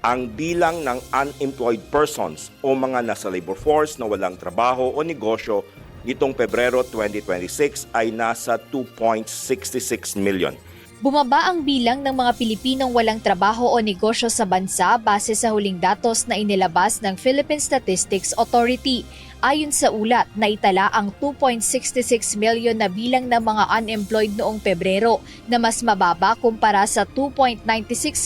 Ang bilang ng unemployed persons o mga nasa labor force na walang trabaho o negosyo nitong Pebrero 2026 ay nasa 2.66 million. Bumaba ang bilang ng mga Pilipinong walang trabaho o negosyo sa bansa base sa huling datos na inilabas ng Philippine Statistics Authority. Ayon sa ulat, naitala ang 2.66 million na bilang ng mga unemployed noong Pebrero na mas mababa kumpara sa 2.96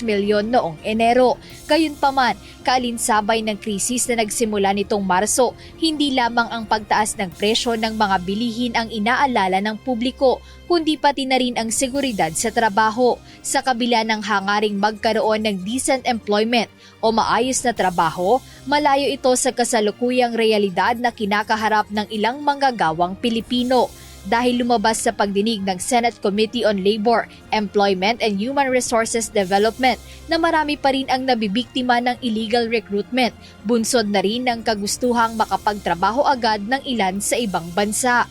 million noong Enero. Gayunpaman, kaalinsabay ng krisis na nagsimula nitong Marso, hindi lamang ang pagtaas ng presyo ng mga bilihin ang inaalala ng publiko, kundi pati na rin ang seguridad sa trabaho. Sa kabila ng hangaring magkaroon ng decent employment o maayos na trabaho, malayo ito sa kasalukuyang realidad na kinakaharap ng ilang manggagawang Pilipino. Dahil lumabas sa pagdinig ng Senate Committee on Labor, Employment and Human Resources Development na marami pa rin ang nabibiktima ng illegal recruitment, bunsod na rin ng kagustuhang makapagtrabaho agad ng ilan sa ibang bansa.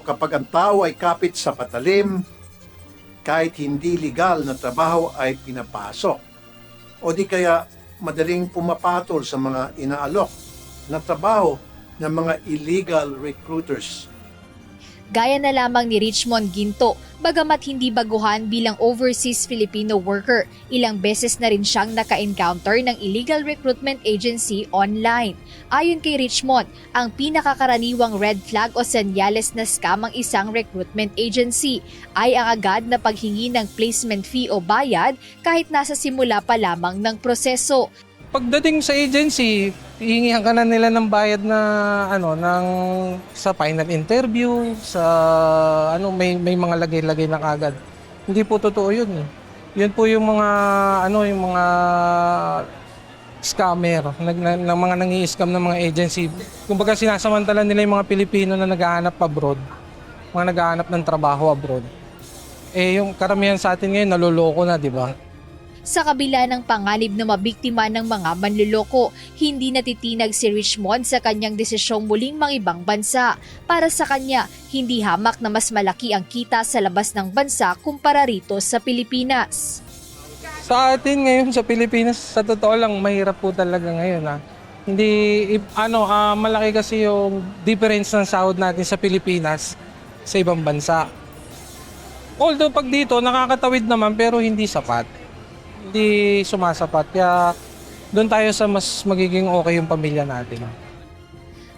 Kapag ang tao ay kapit sa patalim, kahit hindi legal na trabaho ay pinapasok. O di kaya madaling pumapatol sa mga inaalok na trabaho ng mga illegal recruiters. Gaya na lamang ni Richmond Ginto, bagamat hindi baguhan bilang overseas Filipino worker, ilang beses na rin siyang naka-encounter ng illegal recruitment agency online. Ayon kay Richmond, ang pinakakaraniwang red flag o senyales na scam ang isang recruitment agency ay ang agad na paghingi ng placement fee o bayad kahit nasa simula pa lamang ng proseso. Pagdating sa agency, hihingihan ka na nila ng bayad na sa final interview, sa may mga lagay-lagay na agad. Hindi po totoo 'yun. Yun po yung mga yung mga scammer, ng mga nangi-scam ng mga agency. Kumbaga sinasamantala nila yung mga Pilipino na naghahanap abroad, mga naghahanap ng trabaho abroad. Yung karamihan sa atin ngayon naloloko na, 'di ba? Sa kabila ng panganib na mabiktima ng mga manluloko, hindi natitinag si Richmond sa kanyang desisyong muling mangibang bansa. Para sa kanya, hindi hamak na mas malaki ang kita sa labas ng bansa kumpara rito sa Pilipinas. Sa atin ngayon sa Pilipinas, sa totoo lang, mahirap po talaga ngayon. Hindi, malaki kasi yung difference ng sahod natin sa Pilipinas sa ibang bansa. Although pag dito, nakakatawid naman pero hindi sapat. Hindi sumasapat. Kaya doon tayo sa mas magiging okay yung pamilya natin.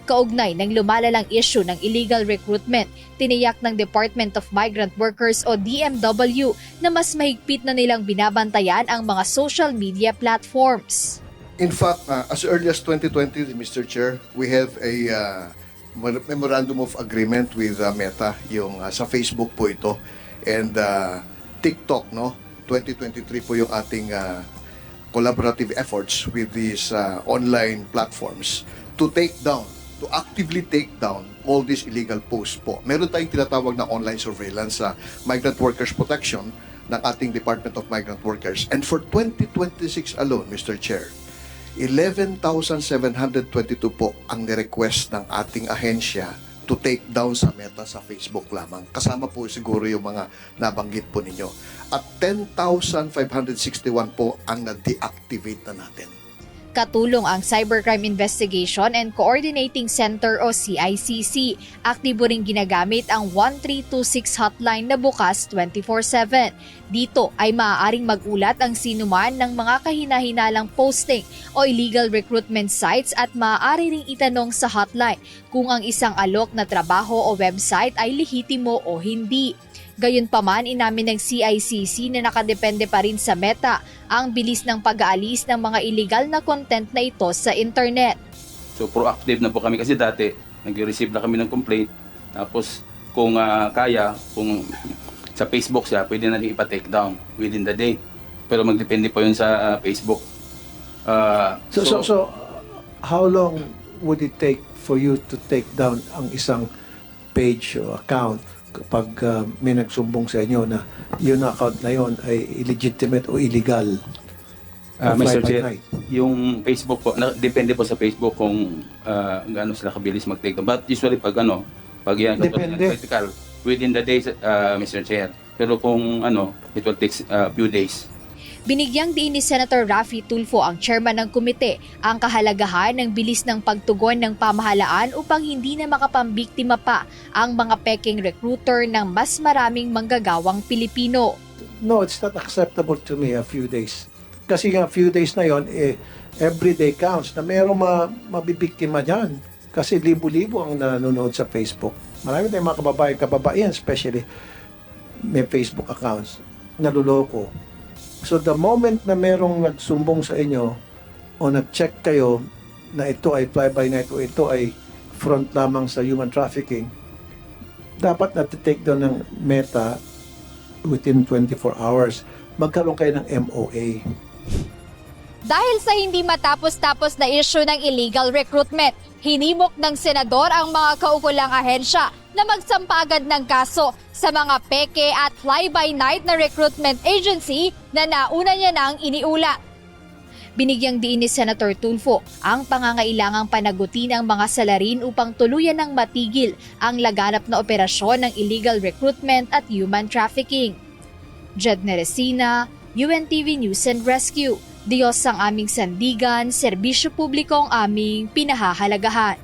Kaugnay ng lumalalang issue ng illegal recruitment, tiniyak ng Department of Migrant Workers o DMW na mas mahigpit na nilang binabantayan ang mga social media platforms. In fact, as early as 2020, Mr. Chair, we have a memorandum of agreement with Meta, yung sa Facebook po ito, and TikTok, no? 2023 po yung ating collaborative efforts with these online platforms to actively take down all these illegal posts po. Meron tayong tinatawag na online surveillance sa Migrant Workers Protection ng ating Department of Migrant Workers. And for 2026 alone, Mr. Chair, 11,722 po ang nirequest ng ating ahensya to take down sa Meta sa Facebook lamang. Kasama po siguro yung mga nabanggit po ninyo. At 10,561 po ang na-deactivate na natin. Katulong ang Cybercrime Investigation and Coordinating Center o CICC. Aktibo ring ginagamit ang 1326 hotline na bukas 24/7. Dito ay maaaring magulat ang sinuman ng mga kahina-hinalang posting o illegal recruitment sites at maaari ring itanong sa hotline kung ang isang alok na trabaho o website ay lehitimo o hindi. Gayunpaman, inamin ng CICC na nakadepende pa rin sa Meta ang bilis ng pag-aalis ng mga illegal na content na ito sa internet. So proactive na po kami kasi dati nag-receive na kami ng complaint. Tapos kung kung sa Facebook siya, pwede na rin ipa-take down within the day. Pero magdepende po yun sa Facebook. So how long would it take for you to take down ang isang page o account kapag may nagsumbong sa inyo na yung account na yon ay illegitimate o illegal? Mr. Chair, yung Facebook po, depende po sa Facebook kung gaano sila kabilis mag-take down. But usually pag yan, critical, within the days, Mr. Chair. Pero kung it will take a few days. Binigyang diin ni Senator Raffy Tulfo, ang chairman ng komite, ang kahalagahan ng bilis ng pagtugon ng pamahalaan upang hindi na makapambiktima pa ang mga peking recruiter ng mas maraming manggagawang Pilipino. No, it's not acceptable to me a few days. Kasi nga few days na yon, every day counts na mayroong mabibiktima dyan. Kasi libo-libo ang nanonood sa Facebook. Marami tayong mga kababaihan, especially may Facebook accounts, naluloko. So the moment na merong nagsumbong sa inyo o nag-check kayo na ito ay fly-by-night o ito ay front lamang sa human trafficking, dapat na-take down ng Meta within 24 hours. Magkaroon kayo ng MOA. Dahil sa hindi matapos-tapos na issue ng illegal recruitment, hinimok ng senador ang mga kaukulang ahensya na magsampagad ng kaso sa mga peke at fly-by-night na recruitment agency na nauna niya nang iniulat. Binigyang diin ni Senator Tulfo ang pangangailangang panagutin ang mga salarin upang tuluyan ng matigil ang laganap na operasyon ng illegal recruitment at human trafficking. Jed Neresina, UNTV News and Rescue. Diyos ang aming sandigan, serbisyo publiko ang aming pinahahalagahan.